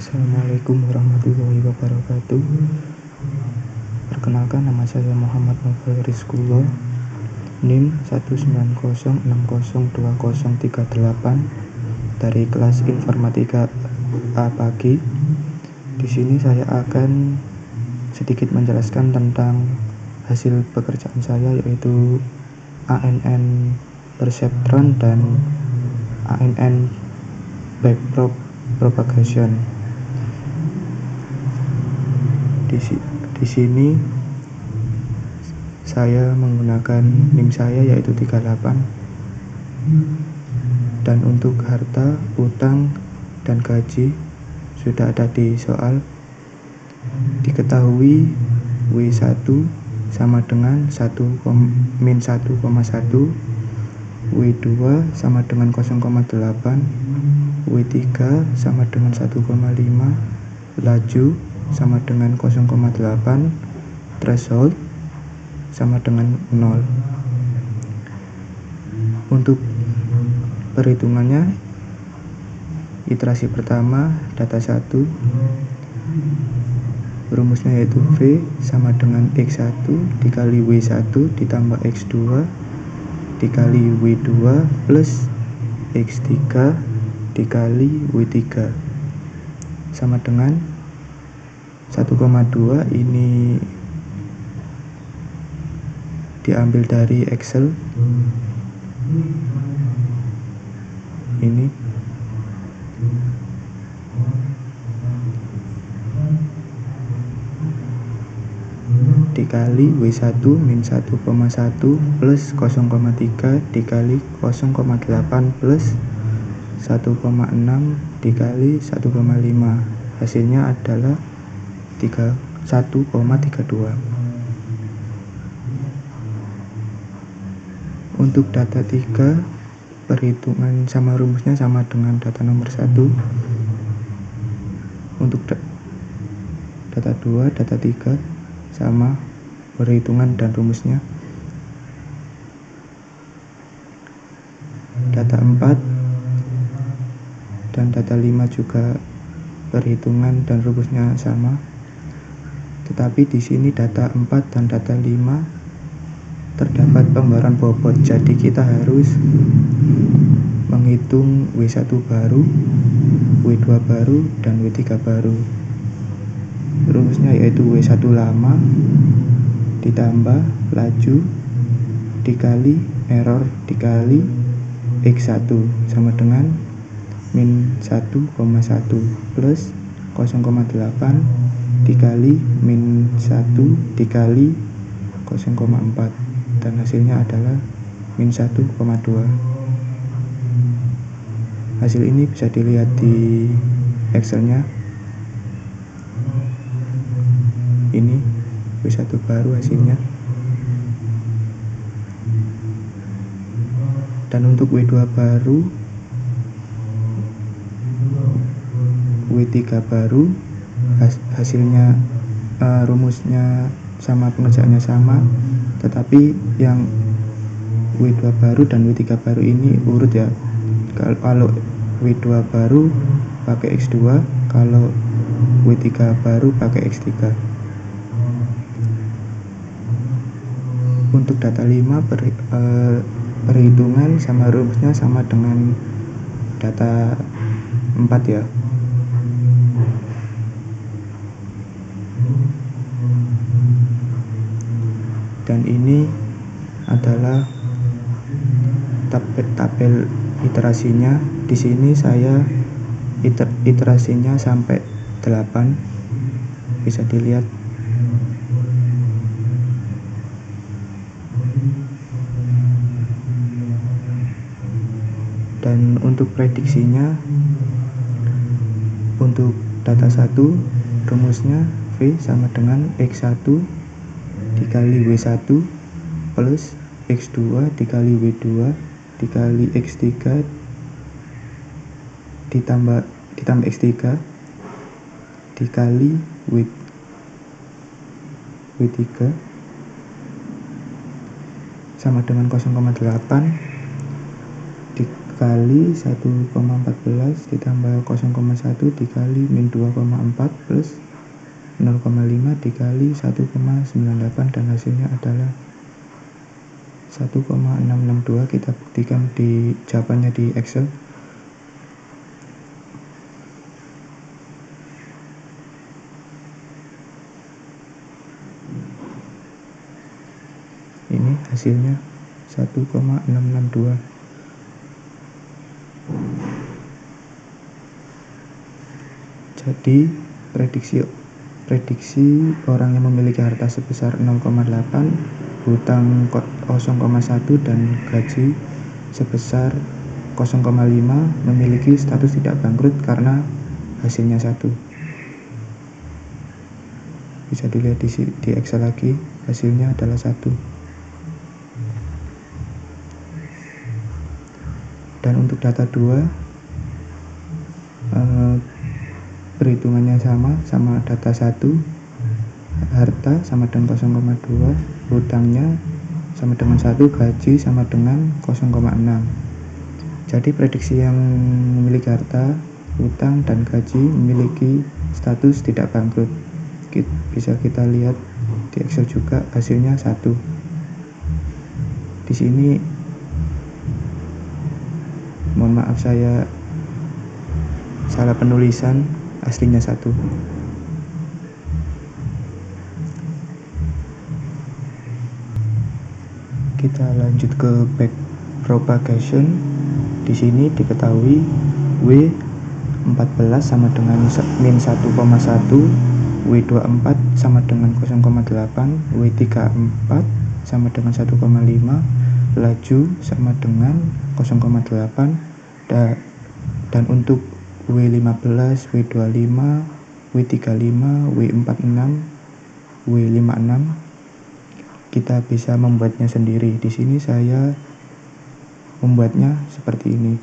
Assalamualaikum warahmatullahi wabarakatuh. Perkenalkan, nama saya Muhammad Nofal Rizkullah, NIM 190202038 dari kelas Informatika A pagi. Di sini saya akan sedikit menjelaskan tentang hasil pekerjaan saya, yaitu ANN Perceptron dan ANN Backprop Propagation. Di sini saya menggunakan NIM saya yaitu 38, dan untuk harta, utang, dan gaji sudah ada di soal. Diketahui W1 sama dengan 1 min 1,1, W2 sama dengan 0,8, W3 sama dengan 1,5, laju sama dengan 0,8, threshold sama dengan 0. Untuk perhitungannya, iterasi pertama data 1, rumusnya yaitu V sama dengan X1 dikali W1 ditambah X2 dikali W2 plus X3 dikali W3 sama dengan 1,2. Ini diambil dari Excel ini. Dikali W1 min 1,1 plus 0,3 dikali 0,8 plus 1,6 dikali 1,5. Hasilnya adalah 1,32. Untuk data 3, perhitungan sama rumusnya sama dengan data nomor 1. Untuk data 2, data 3 sama perhitungan dan rumusnya. Data 4 dan data 5 juga perhitungan dan rumusnya sama. Tetapi di sini data 4 dan data 5 terdapat pembaruan bobot, jadi kita harus menghitung W1 baru, W2 baru, dan W3 baru. Rumusnya yaitu W1 lama ditambah laju dikali error dikali X1 sama dengan min 1,1 plus 0,8 dikali min 1 dikali 0,4, dan hasilnya adalah min 1,2. Hasil ini bisa dilihat di Excelnya. Ini W1 baru hasilnya. Dan untuk W2 baru, W3 baru, hasilnya rumusnya sama, pengerjaannya sama, tetapi yang W2 baru dan W3 baru ini urut ya. Kalau W2 baru pakai X2, kalau W3 baru pakai X3. Untuk data 5, perhitungan sama rumusnya sama dengan data 4 ya. Dan ini adalah tabel iterasinya. Di sini saya iterasinya sampai 8, bisa dilihat. Dan untuk prediksinya, untuk data 1 rumusnya V sama dengan X1 dikali W1 plus X2 dikali W2 dikali X3 ditambah X3 dikali W3 sama dengan 0,8 kali 1,14 ditambah 0,1 dikali min 2,4 plus 0,5 dikali 1,98 dan hasilnya adalah 1,662. Kita buktikan di jawabannya di Excel. Ini hasilnya 1,662. Jadi prediksi orang yang memiliki harta sebesar 0,8, hutang 0,1 dan gaji sebesar 0,5 memiliki status tidak bangkrut karena hasilnya 1. Bisa dilihat di Excel lagi, hasilnya adalah 1. Dan untuk data 2, perhitungannya sama data 1, harta sama dengan 0,2, hutangnya sama dengan 1, gaji sama dengan 0,6. Jadi prediksi yang memiliki harta, hutang, dan gaji memiliki status tidak bangkrut. Bisa kita lihat di Excel juga, hasilnya 1. Di sini mohon maaf saya salah penulisan, aslinya 1. Kita lanjut ke back propagation. Di sini diketahui W14 sama dengan min 1,1, W24 sama dengan 0,8, W34 sama dengan 1,5, laju sama dengan 0,8, dan untuk W15, W25, W35, W46, W56 kita bisa membuatnya sendiri. Di sini saya membuatnya seperti ini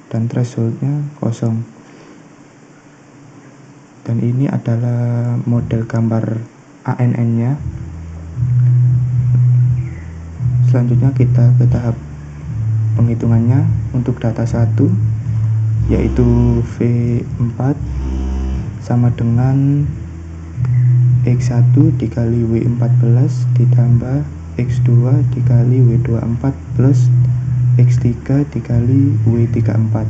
dan thresholdnya 0. Dan ini adalah model gambar ANN-nya. Selanjutnya kita ke tahap penghitungannya. Untuk data 1 yaitu V4 sama dengan X1 dikali W14 ditambah X2 dikali W24 plus X3 dikali W34.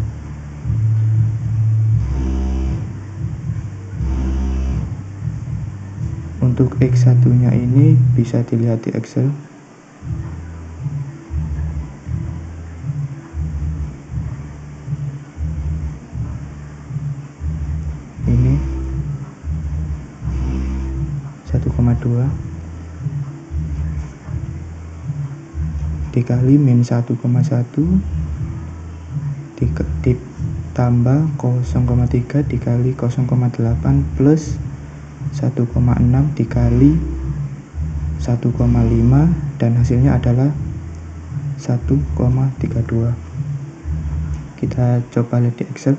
Untuk X1 nya ini bisa dilihat di Excel. Ini 1,2 dikali min 1,1 ditambah 0,3 dikali 0,8 plus 1,6 dikali 1,5 dan hasilnya adalah 1,32. Kita coba lihat di Excel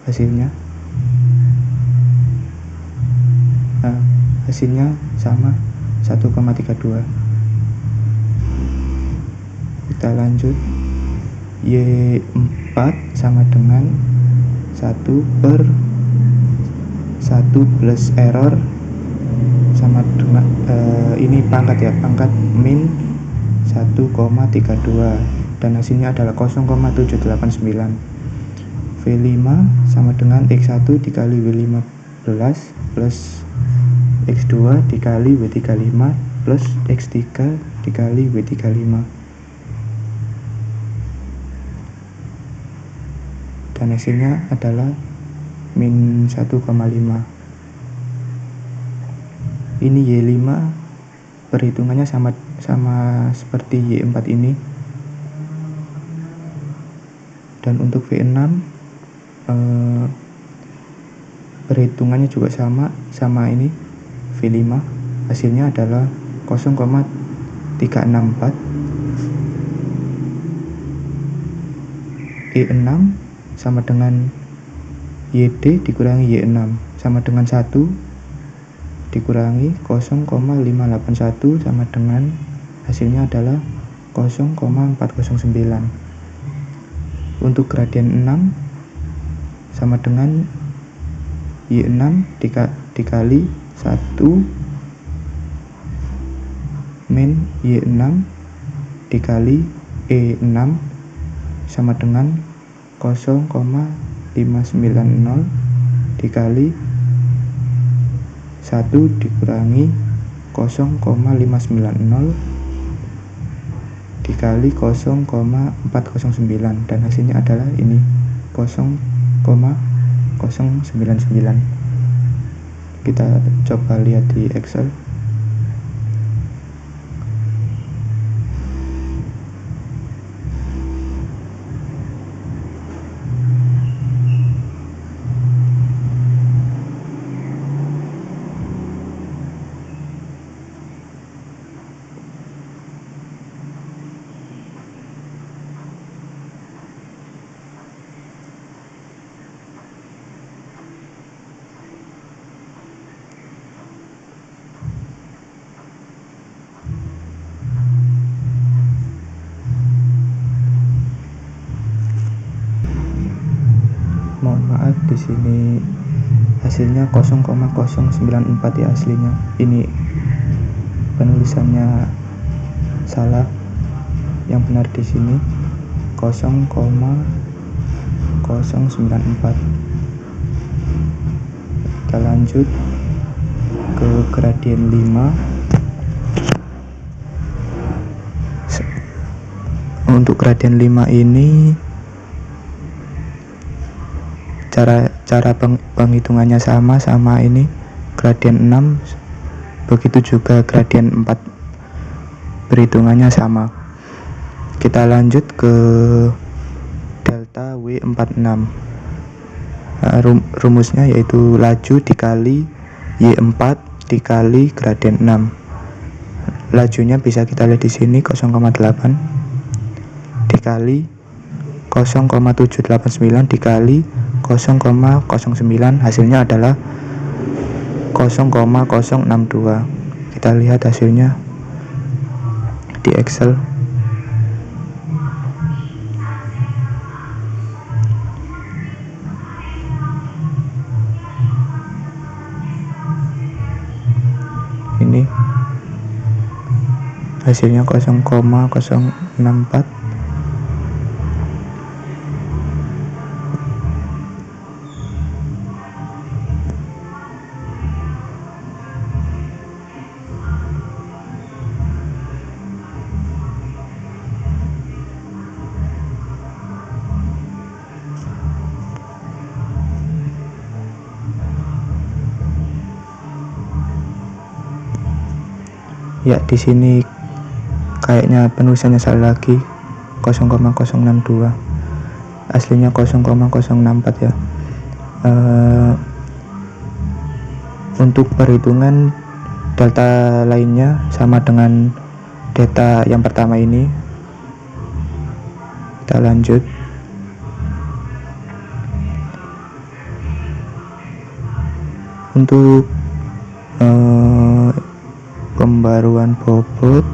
hasilnya. Nah, hasilnya sama 1,32. Kita lanjut. Y4 sama dengan 1 per 1 plus error sama dengan ini pangkat ya, pangkat min 1,32 dan hasilnya adalah 0,789. V5 sama dengan X1 dikali W15 plus X2 dikali W35 plus X3 dikali W35 dan hasilnya adalah min 1,5. Ini Y5 perhitungannya sama seperti Y4 ini. Dan untuk V6 perhitungannya juga sama ini V5, hasilnya adalah 0,364. Y6 sama dengan YD dikurangi Y6 sama dengan 1 dikurangi 0,581 sama dengan hasilnya adalah 0,409. Untuk gradien 6 sama dengan Y6 dikali 1 min Y6 dikali E6 sama dengan 0,590 dikali 1 dikurangi 0,590 dikali 0,409, dan hasilnya adalah ini 0,099. Kita coba lihat di Excel. Mohon maaf, di sini hasilnya 0,094 ya aslinya. Ini penulisannya salah. Yang benar di sini 0,094. Kita lanjut ke gradien 5. Untuk gradien 5 ini cara penghitungannya sama ini gradien 6, begitu juga gradien 4, perhitungannya sama. Kita lanjut ke delta W46. Rumusnya yaitu laju dikali Y4 dikali gradien 6. Lajunya bisa kita lihat di sini 0,8 dikali 0,789 dikali 0,09, hasilnya adalah 0,062. Kita lihat hasilnya di Excel. Ini hasilnya 0,064. Ya, di sini kayaknya penulisannya salah lagi, 0,062. Aslinya 0,064 ya. Untuk perhitungan delta lainnya sama dengan data yang pertama ini. Kita lanjut. Untuk pembaruan bobot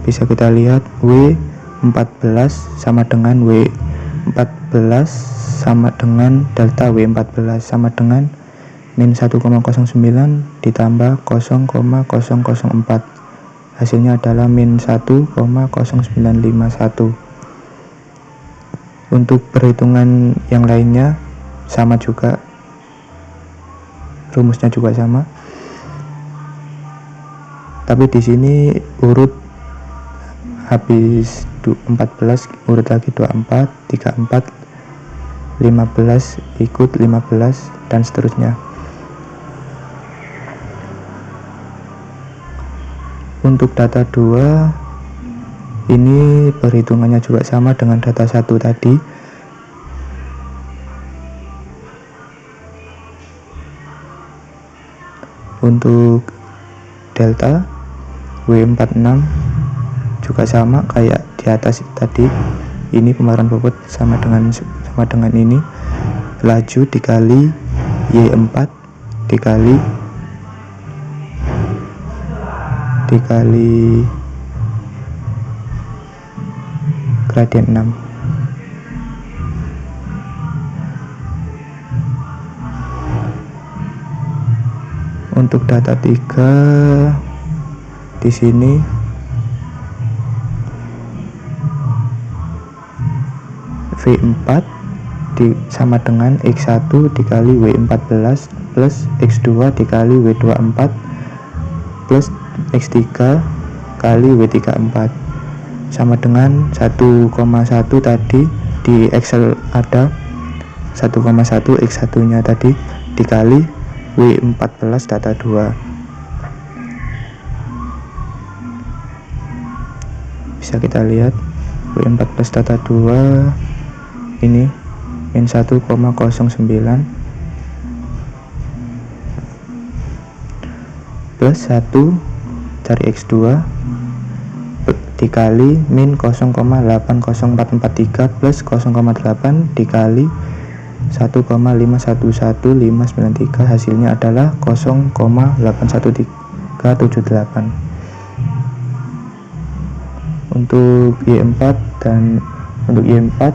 bisa kita lihat W14 sama dengan W14 sama dengan delta W14 sama dengan min 1,09 ditambah 0,0004. Hasilnya adalah min 1,0951. Untuk perhitungan yang lainnya sama juga, rumusnya juga sama. Tapi di sini urut habis 14, urut lagi 24, 34, 15 ikut 15 dan seterusnya. Untuk data 2 ini perhitungannya juga sama dengan data 1 tadi. Untuk delta W46 juga sama kayak di atas tadi. Ini pembaruan bobot sama dengan ini, laju dikali Y4 dikali gradien 6. Untuk data 3 di sini V4 sama dengan X1 dikali W14 plus X2 dikali W24 plus X3 kali W34 sama dengan 1,1 tadi di Excel ada 1,1 X1 nya tadi dikali W14 data 2. Bisa kita lihat W14 data 2 ini min 1,09 plus 1 cari X2 dikali min 0,80443 plus 0,8 dikali 1,511593, hasilnya adalah 0,81378. Untuk Y4 dan untuk Y4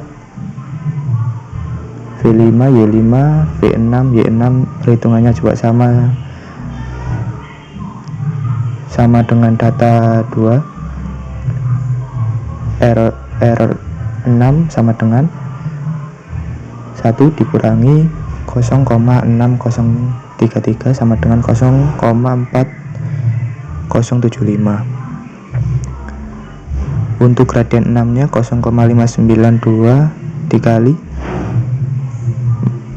V5, Y5, V6, Y6 perhitungannya juga sama dengan data 2. Error 6 sama dengan 1 dikurangi 0,6033 sama dengan 0,4075. Untuk gradien 6 nya 0,592 dikali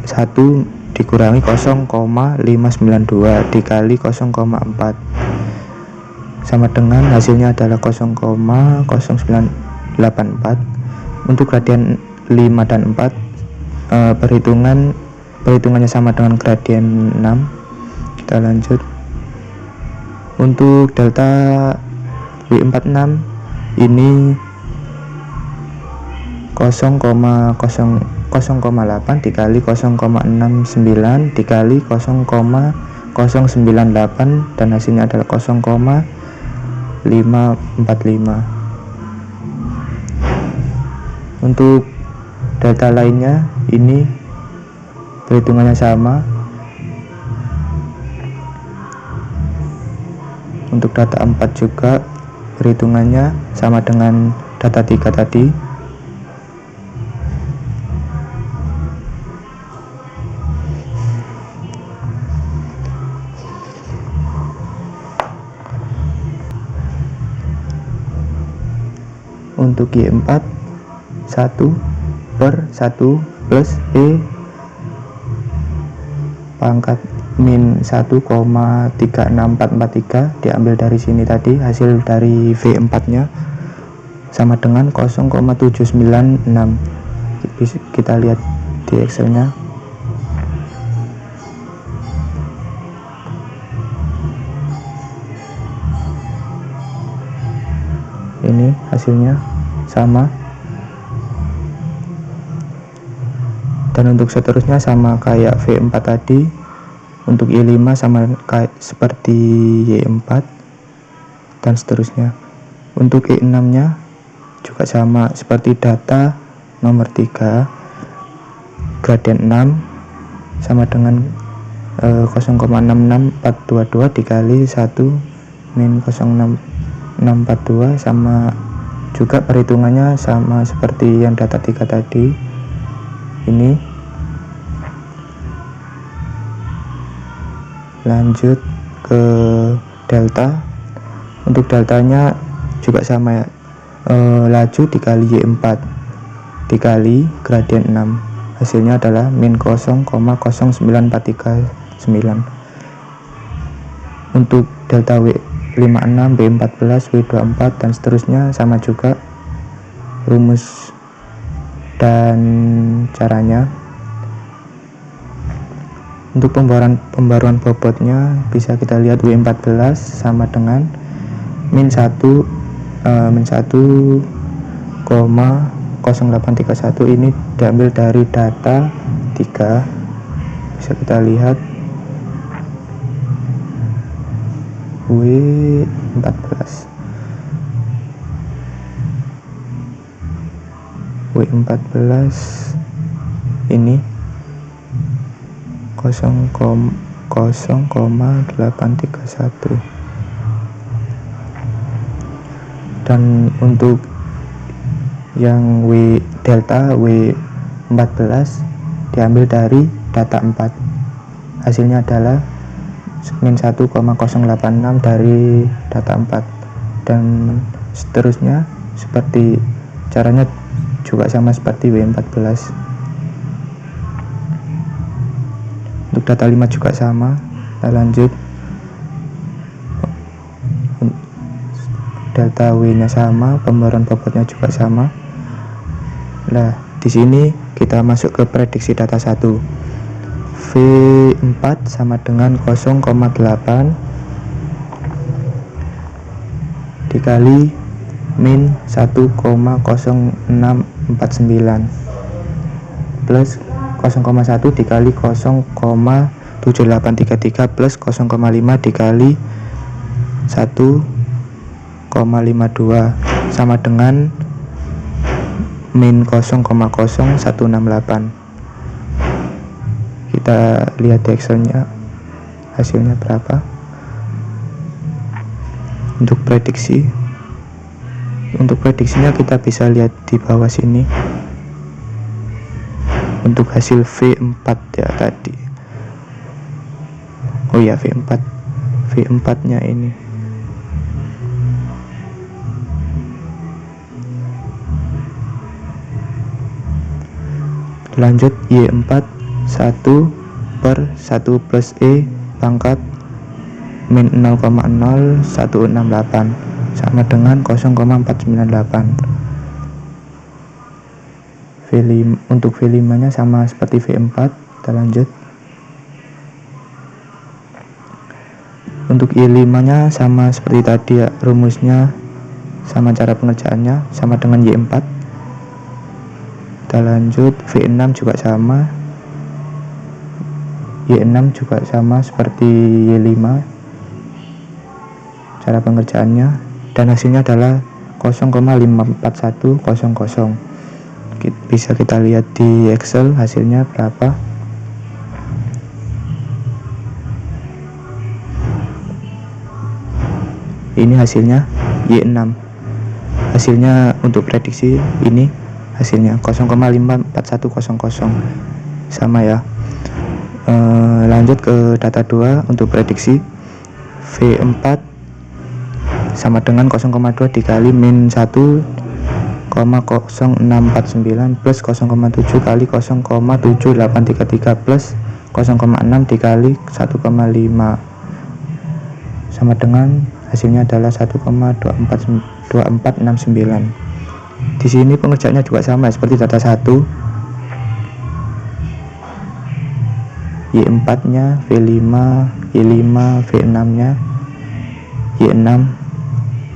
1 dikurangi 0,592 dikali 0,4 sama dengan hasilnya adalah 0,0984. Untuk gradien 5 dan 4 perhitungannya sama dengan gradien 6. Kita lanjut. Untuk delta W46 ini 0,8 dikali 0,69 dikali 0,098 dan hasilnya adalah 0,545. Untuk data lainnya ini perhitungannya sama. Untuk data 4 juga perhitungannya sama dengan data 3 tadi. Untuk Y4 1/1 plus E pangkat min 1,36443 diambil dari sini tadi, hasil dari V4 nya sama dengan 0,796. Kita lihat di Excel nya. Ini hasilnya sama. Dan untuk seterusnya sama kayak V4 tadi. Untuk Y5 sama kayak seperti Y4 dan seterusnya. Untuk Y6 nya juga sama seperti data nomor 3. Gradien 6 sama dengan 0,66422 dikali 1 min 0,642 sama juga perhitungannya sama seperti yang data 3 tadi. Ini lanjut ke delta. Untuk deltanya juga sama ya, laju dikali Y4 dikali gradien 6, hasilnya adalah min 0,09439. Untuk delta W56, W14, W24 dan seterusnya sama juga rumus dan caranya. Untuk pembaruan bobotnya bisa kita lihat W14 sama dengan min 1,0831 ini diambil dari data 3. Bisa kita lihat W14 ini 0,831. Dan untuk yang delta W14 diambil dari data 4, hasilnya adalah min 1,086 dari data 4, dan seterusnya seperti caranya juga sama seperti W14. Untuk data 5 juga sama. Kita lanjut. Delta W nya sama, pembaruan bobotnya juga sama. Nah, di sini kita masuk ke prediksi data 1. V4 sama dengan 0,8 dikali min 1,0649 plus 0,1 dikali 0,7833 plus 0,5 dikali 1,52 sama dengan min 0,0168. Kita lihat di Excelnya hasilnya berapa. Untuk prediksinya kita bisa lihat di bawah sini. Untuk hasil V4 ya tadi. Oh ya, V4 nya ini. Lanjut, Y4 1 per 1 plus E pangkat min 0,0168 sama dengan 0,498. Untuk V5 nya sama seperti V4. Kita lanjut. Untuk Y5 nya sama seperti tadi ya, rumusnya sama, cara pengerjaannya sama dengan Y4. Kita lanjut. V6 juga sama, Y6 juga sama seperti Y5 cara pengerjaannya, dan hasilnya adalah 0,54100. Bisa kita lihat di Excel hasilnya berapa. Ini hasilnya Y6. Hasilnya untuk prediksi ini hasilnya 0,54100 sama ya. Lanjut ke data 2. Untuk prediksi V4 sama dengan 0,2 dikali min 1,0649 plus 0,7 kali 0,7833 plus 0,6 dikali 1,5 sama dengan hasilnya adalah 1,2469. Di sini pengerjaannya juga sama seperti data 1. Y4 nya, V5, Y5, V6 nya, Y6,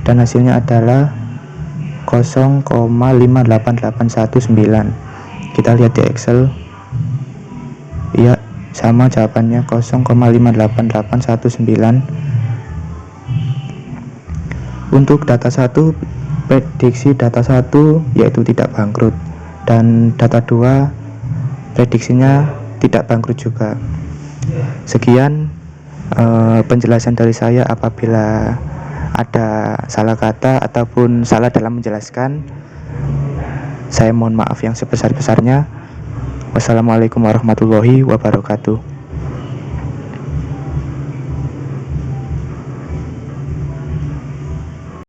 dan hasilnya adalah 0,58819. Kita lihat di Excel. Iya, sama jawabannya 0,58819. Untuk data 1, prediksi data 1 yaitu tidak bangkrut, dan data 2 prediksinya tidak bangkrut juga. Sekian penjelasan dari saya. Apabila ada salah kata ataupun salah dalam menjelaskan, saya mohon maaf yang sebesar-besarnya. Wassalamualaikum warahmatullahi wabarakatuh.